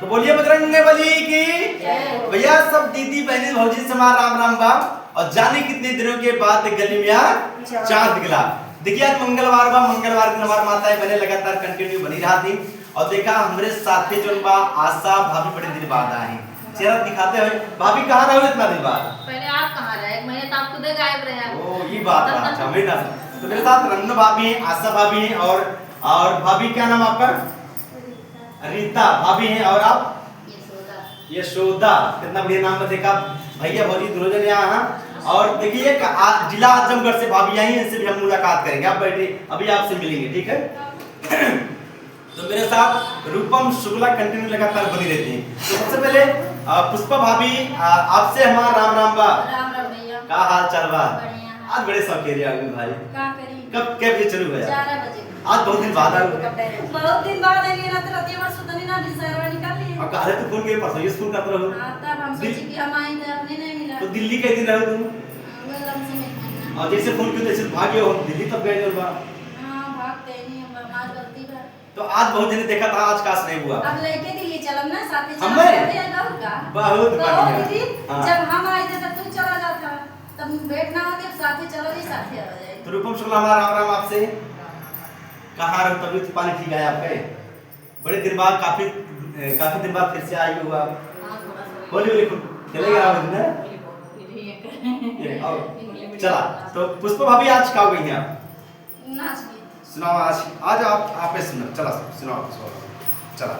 तो बोलिए बजरंगबली की भैया। सब दीदी बहनी भौजी से हमारा राम राम बा। और जाने कितने दिनों के बाद गली में चांद निकला। देखिए आज मंगलवार बा, मंगलवार दिन हमारी माताएं बहने लगातार कंटिन्यू बनी रहा थी। और देखा हमारे साथी जो बा आशा भाभी बड़े दिन बाद आए, चेहरा दिखाते हुए। भाभी कहाँ रहो इतना दिन बाद? पहले आप कहाँ रहे? एक महीने तो आप खुद गायब रहे। ओ ये बात है। अच्छा महीना से तो मेरे साथ रंजना भाभी हैं, आशा भाभी हैं और भाभी क्या नाम आपका? रीता भाभी हैं। और आप? यशोदा। कितना बढ़िया नाम है। देखा भैया भौजी दोनों यहाँ। और देखिए जिला आजमगढ़ से भाभी आई हैं, इनसे भी हम मुलाकात करेंगे। आप बैठे, अभी आपसे मिलेंगे, ठीक है। तो मेरे साथ रूपम शुक्ला कंटिन्यू लगातार बनी रहती हैं। तो सबसे पहले पुष्पा भाभी आपसे हमारा राम राम बा। राम राम भैया। का हाल चाल बा? बढ़िया। आज बड़े शौकीन आगे भाई। का करी? कब क्या बजे चलू गया? 4 बजे। आज बहुत दिन बाद आए। बहुत दिन बाद आई ना, तो रात में सुतनी ना डिसाइड निकाल ली। और काहे तो फोन के परसों ये फोन करते रहो। हां तब हम सोची कि हम आए थे, अपने नहीं मिला। तो दिल्ली के दिन रहो तुम? वेलकम से मिलना। और जैसे फोन किया तैसे भागे हो दिल्ली तब गए हो बा। हां भागते नहीं हम, आज गलती है। तो आज बहुत दिन देखा था, आज काश नहीं हुआ। अब लेके दिल्ली चलम ना, साथ ही हमें? चलते हैं और का। बहुत बढ़िया। दीदी हाँ। जब हम आए थे तब तू चला जाता, तब भेंट ना होती, अब साथ ही चलो ही साथ ही आ जाए। तो रूपम शुक्ला हमारा राम राम आपसे। कहाँ रहो? तबीयत पानी ठीक है आपके? बड़े दिन बाद काफी दिन बाद फिर से आई हुआ। हां थोड़ा सा होली होली चलेगा आप दिन ना। चला तो पुष्पा भाभी आज क्या हो गई हैं आप? नाच गई। सुनाओ आज आप पे सुनो। चला सुनाओ चला।